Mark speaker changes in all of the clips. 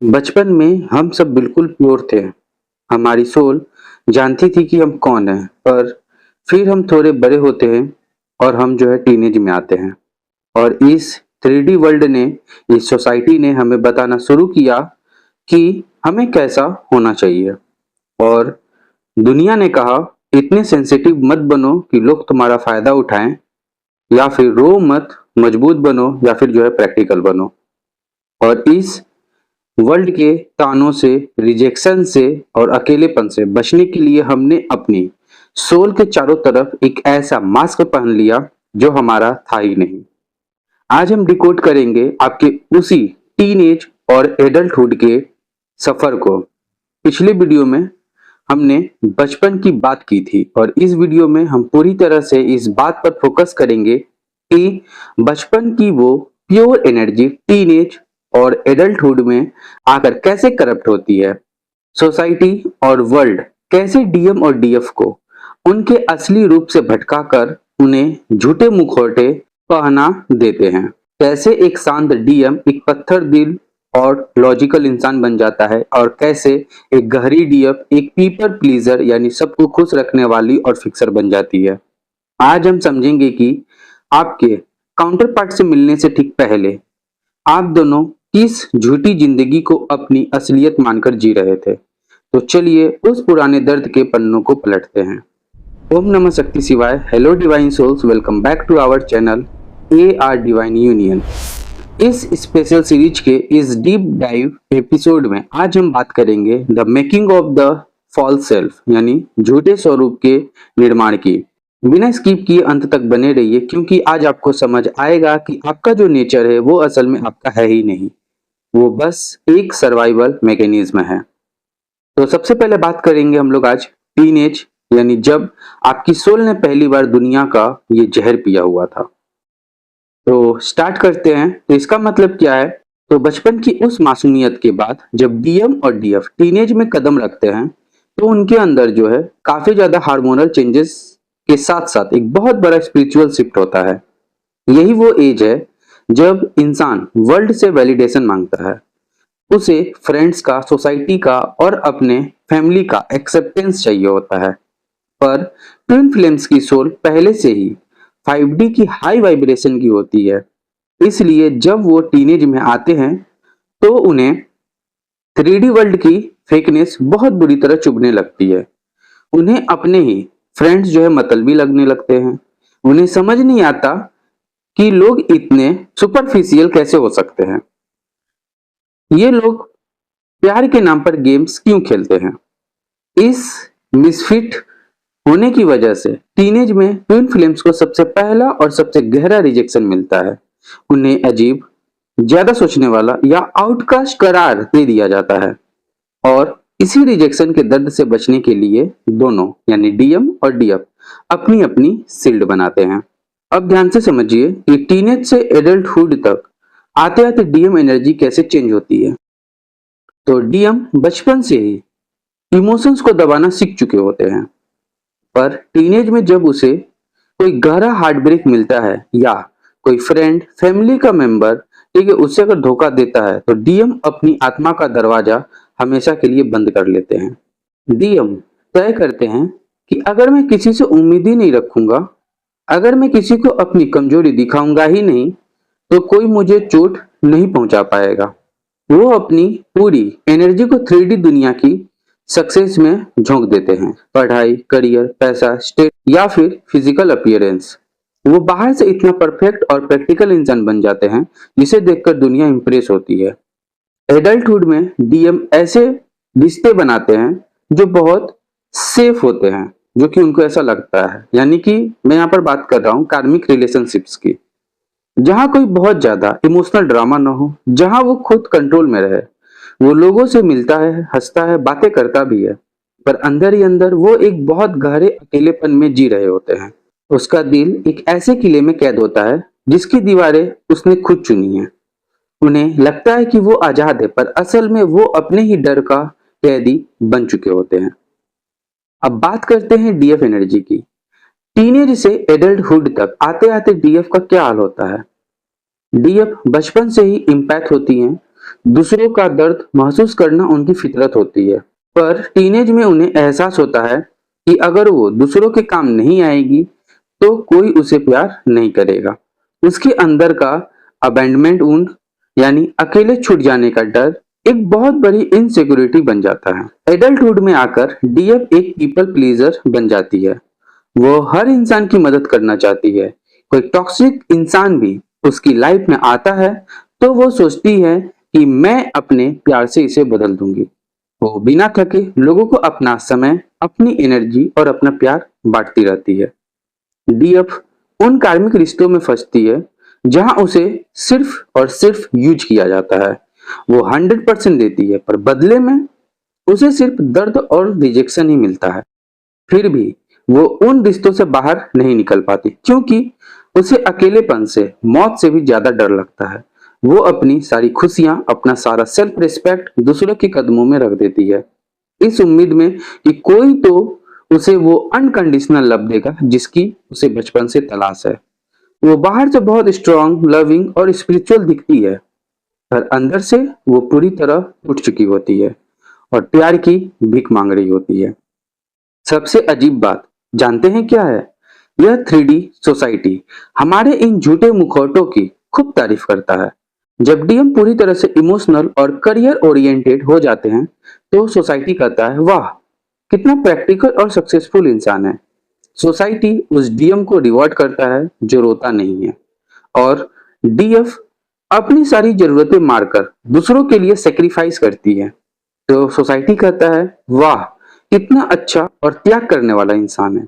Speaker 1: बचपन में हम सब बिल्कुल प्योर थे। हमारी सोल जानती थी कि हम कौन हैं, पर फिर हम थोड़े बड़े होते हैं और हम जो है टीनेज में आते हैं। और इस 3D वर्ल्ड ने, इस सोसाइटी ने हमें बताना शुरू किया कि हमें कैसा होना चाहिए। और दुनिया ने कहा, इतने सेंसिटिव मत बनो कि लोग तुम्हारा फायदा उठाएं, या फिर रो मत, मजबूत बनो, या फिर जो है प्रैक्टिकल बनो। और इस वर्ल्ड के तानों से, रिजेक्शन से और अकेलेपन से बचने के लिए हमने अपनी सोल के चारों तरफ एक ऐसा मास्क पहन लिया जो हमारा था ही नहीं। आज हम डिकोड करेंगे आपके उसी टीनेज और एडल्टहुड के सफर को। पिछले वीडियो में हमने बचपन की बात की थी और इस वीडियो में हम पूरी तरह से इस बात पर फोकस करेंगे कि बचपन की वो प्योर एनर्जी टीनेज और एडल्टहुड में आकर कैसे करप्ट होती है। सोसाइटी और वर्ल्ड कैसे डीएम और डीएफ को उनके असली रूप से भटकाकर उन्हें झूठे मुखौटे पहना देते हैं। कैसे एक शांत डीएम एक पत्थर दिल और लॉजिकल इंसान बन जाता है, और कैसे एक गहरी डीएफ एक पीपल प्लीजर यानी सबको खुश रखने वाली और फिक्सर बन जाती है। आज हम समझेंगे कि आपके काउंटर पार्ट से मिलने से ठीक पहले आप दोनों किस झूठी जिंदगी को अपनी असलियत मानकर जी रहे थे। तो चलिए उस पुराने दर्द के पन्नों को पलटते हैं। ओम नमः शक्ति शिवाय। Hello divine souls, welcome back to our channel AR divine union. इस स्पेशल सीरीज के इस डीप डाइव एपिसोड में आज हम बात करेंगे the making of the false self, यानी झूठे स्वरूप के निर्माण की। बिना स्किप किए अंत तक बने रहिए, क्योंकि आज आपको समझ आएगा कि आपका जो नेचर है वो असल में आपका है ही नहीं, वो बस एक सर्वाइवल मैकेनिज्म है। तो सबसे पहले बात करेंगे हम लोग आज टीनेज, यानी जब आपकी सोल ने पहली बार दुनिया का ये जहर पिया हुआ था। तो स्टार्ट करते हैं। तो इसका मतलब क्या है? तो बचपन की उस मासूमियत के बाद जब डीएम और डीएफ टीनेज में कदम रखते हैं, तो उनके अंदर जो है काफी ज्यादा हार्मोनल चेंजेस के साथ साथ एक बहुत बड़ा स्पिरिचुअल शिफ्ट होता है। यही वो एज है जब इंसान वर्ल्ड से वैलिडेशन मांगता है। उसे फ्रेंड्स का, सोसाइटी का और अपने फैमिली का एक्सेप्टेंस चाहिए होता है। पर ट्विन फ्लेम्स की सोल पहले से ही 5D की हाई वाइब्रेशन की होती है, इसलिए जब वो टीनेज में आते हैं तो उन्हें 3D वर्ल्ड की फेकनेस बहुत बुरी तरह चुभने लगती है। उन्हें अपने ही फ्रेंड्स जो है मतलबी लगने लगते हैं। उन्हें समझ नहीं आता कि लोग इतने सुपरफिशियल कैसे हो सकते हैं। ये लोग प्यार के नाम पर गेम्स क्यों खेलते हैं। इस मिसफिट होने की वजह से टीनेज में ट्विन फ्लेम्स को सबसे पहला और सबसे गहरा रिजेक्शन मिलता है। उन्हें अजीब, ज्यादा सोचने वाला या आउटकास्ट करार दे दिया जाता है। और इसी रिजेक्शन के दर्द से बचने के लिए दोनों यानी डीएम और डीएफ अपनी अपनी शील्ड बनाते हैं। अब ध्यान से समझिए कि टीनेज से एडल्टहुड तक आते आते डीएम एनर्जी कैसे चेंज होती है। तो डीएम बचपन से ही इमोशंस को दबाना सीख चुके होते हैं, पर टीनेज में जब उसे कोई गहरा हार्ट ब्रेक मिलता है या कोई फ्रेंड, फैमिली का मेंबर, ठीक है, उससे अगर धोखा देता है, तो डीएम अपनी आत्मा का दरवाजा हमेशा के लिए बंद कर लेते हैं। डीएम तय करते हैं कि अगर मैं किसी से उम्मीद ही नहीं रखूंगा, अगर मैं किसी को अपनी कमजोरी दिखाऊंगा ही नहीं, तो कोई मुझे चोट नहीं पहुंचा पाएगा। वो अपनी पूरी एनर्जी को 3D दुनिया की सक्सेस में झोंक देते हैं। पढ़ाई, करियर, पैसा, स्टेट या फिर फिजिकल अपीयरेंस। वो बाहर से इतना परफेक्ट और प्रैक्टिकल इंसान बन जाते हैं जिसे देखकर दुनिया इंप्रेस होती है। एडल्टहुड में डीएम ऐसे रिश्ते बनाते हैं जो बहुत सेफ होते हैं, जो कि उनको ऐसा लगता है। यानी कि मैं यहाँ पर बात कर रहा हूँ कार्मिक रिलेशनशिप्स की, जहाँ कोई बहुत ज्यादा इमोशनल ड्रामा ना हो, जहाँ वो खुद कंट्रोल में रहे। वो लोगों से मिलता है, हंसता है, बातें करता भी है, पर अंदर ही अंदर वो एक बहुत गहरे अकेलेपन में जी रहे होते हैं। उसका दिल एक ऐसे किले में कैद होता है जिसकी दीवारें उसने खुद चुनी है। उन्हें लगता है कि वो आजाद है, पर असल में वो अपने ही डर का कैदी बन चुके होते हैं। अब बात करते हैं डीएफ एनर्जी की। टीनेज से एडल्टहुड तक आते आते डीएफ का क्या हाल होता है। डीएफ बचपन से ही इम्पैक्ट होती हैं, दूसरों का दर्द महसूस करना उनकी फितरत होती है, पर टीनेज में उन्हें एहसास होता है कि अगर वो दूसरों के काम नहीं आएगी तो कोई उसे प्यार नहीं करेगा। उसके अंदर का अबैंडनमेंट वुंड यानी अकेले छूट जाने का डर एक बहुत बड़ी इनसिक्योरिटी बन जाता है। एडल्टहुड में आकर डीएफ एक पीपल प्लीजर बन जाती है। वो हर इंसान की मदद करना चाहती है। कोई टॉक्सिक इंसान भी उसकी लाइफ में आता है तो वो सोचती है कि मैं अपने प्यार से इसे बदल दूंगी। वो बिना थके लोगों को अपना समय, अपनी एनर्जी और अपना प्यार बांटती रहती है। डीएफ उन कार्मिक रिश्तों में फंसती है जहां उसे सिर्फ और सिर्फ यूज किया जाता है। वो 100% देती है पर बदले में उसे सिर्फ दर्द और रिजेक्शन ही मिलता है। फिर भी वो उन रिश्तों से बाहर नहीं निकल पाती क्योंकि उसे अकेलेपन से, मौत से भी ज्यादा डर लगता है। वो अपनी सारी खुशियां, अपना सारा सेल्फ रिस्पेक्ट दूसरों के कदमों में रख देती है, इस उम्मीद में कि कोई तो उसे वो अनकंडीशनल लव देगा जिसकी उसे बचपन से तलाश है। वो बाहर से बहुत स्ट्रांग, लविंग और स्पिरिचुअल दिखती है, पर अंदर से वो पूरी तरह टूट चुकी होती है और प्यार की भीख मांग रही होती है। सबसे अजीब बात जानते हैं क्या है? यह 3D सोसाइटी हमारे इन झूठे मुखौटों की खूब तारीफ करता है। जब डीएम पूरी तरह से इमोशनल और करियर ओरिएंटेड हो जाते हैं तो सोसाइटी कहता है, वाह कितना प्रैक्टिकल और सक्सेसफुल इंसान है। सोसाइटी उस डीएम को रिवॉर्ड करता है जो रोता नहीं है, और डीएफ अपनी सारी जरूरतें मारकर दूसरों के लिए सेक्रीफाइस करती है तो सोसाइटी कहता है, वाह कितना अच्छा और त्याग करने वाला इंसान है।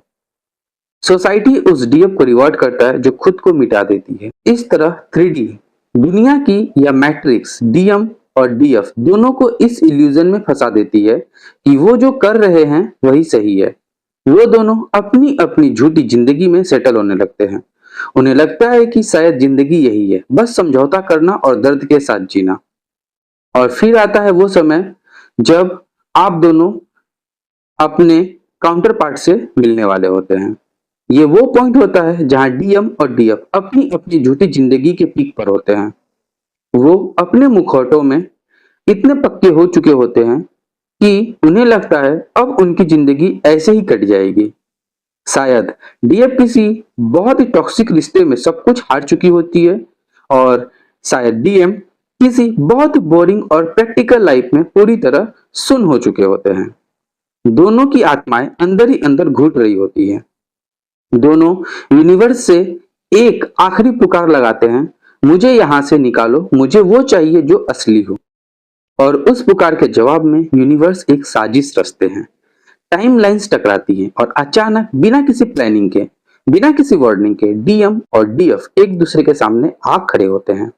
Speaker 1: सोसाइटी उस डीएफ को रिवॉर्ड करता है जो खुद को मिटा देती है। इस तरह 3D दुनिया की या मैट्रिक्स डीएम और डीएफ दोनों को इस इल्यूजन में फंसा देती है कि वो जो कर रहे हैं वही सही है। वो दोनों अपनी अपनी झूठी जिंदगी में सेटल होने लगते हैं। उन्हें लगता है कि शायद जिंदगी यही है, बस समझौता करना और दर्द के साथ जीना। और फिर आता है वो समय जब आप दोनों अपने काउंटर पार्ट से मिलने वाले होते हैं। ये वो पॉइंट होता है जहां डीएम और डीएफ अपनी अपनी झूठी जिंदगी के पीक पर होते हैं। वो अपने मुखौटों में इतने पक्के हो चुके होते हैं कि उन्हें लगता है अब उनकी जिंदगी ऐसे ही कट जाएगी। शायद डीएफ किसी बहुत ही टॉक्सिक रिश्ते में सब कुछ हार चुकी होती है और शायद डीएम किसी बहुत बोरिंग और प्रैक्टिकल लाइफ में पूरी तरह सुन्न हो चुके होते हैं। दोनों की आत्माएं अंदर ही अंदर घुट रही होती है। दोनों यूनिवर्स से एक आखिरी पुकार लगाते हैं, मुझे यहां से निकालो, मुझे वो चाहिए जो असली हो। और उस पुकार के जवाब में यूनिवर्स एक साजिश रचते हैं। टाइमलाइंस टकराती हैं और अचानक बिना किसी प्लानिंग के, बिना किसी वार्निंग के डीएम और डीएफ एक दूसरे के सामने आ खड़े होते हैं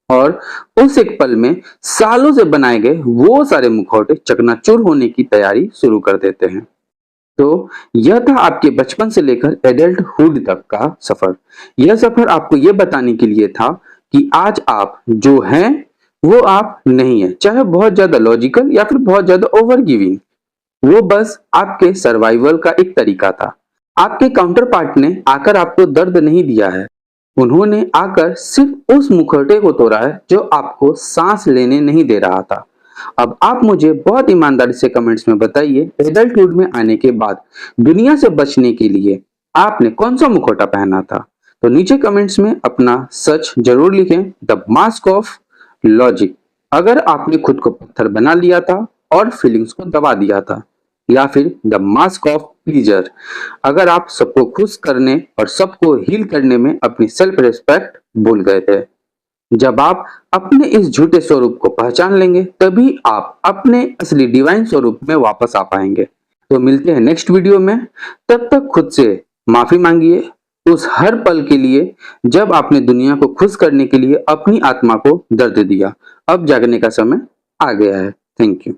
Speaker 1: और उस एक पल में सालों से बनाए गए वो सारे मुखौटे चकनाचूर होने की तैयारी शुरू कर देते हैं। तो यह था आपके बचपन से लेकर एडल्टहुड तक का सफर। यह सफर आपको यह बताने के लिए था कि आज आप जो हैं वो आप नहीं है, चाहे बहुत ज्यादा लॉजिकल या फिर बहुत ज्यादा ओवर गिविंग। वो बस आपके सर्वाइवल का एक तरीका था। आपके काउंटर पार्ट ने आकर आपको दर्द नहीं दिया है, उन्होंने आकर सिर्फ उस मुखौटे को तोड़ा है जो आपको सांस लेने नहीं दे रहा था। अब आप मुझे बहुत ईमानदारी से कमेंट्स में बताइए, एडल्टहुड में आने के बाद दुनिया से बचने के लिए आपने कौन सा मुखौटा पहना था? तो नीचे कमेंट्स में अपना सच जरूर लिखें। द मास्क ऑफ लॉजिक, अगर आपने खुद को पत्थर बना लिया था और फीलिंग्स को दबा दिया था, या फिर द मास्क ऑफ प्लीजर, अगर आप सबको खुश करने और सबको हील करने में अपनी सेल्फ रिस्पेक्ट भूल गए थे। जब आप अपने इस झूठे स्वरूप को पहचान लेंगे तभी आप अपने असली डिवाइन स्वरूप में वापस आ पाएंगे। तो मिलते हैं नेक्स्ट वीडियो में, तब तक खुद से माफी मांगिए उस हर पल के लिए जब आपने दुनिया को खुश करने के लिए अपनी आत्मा को दर्द दिया। अब जागने का समय आ गया है। Thank you.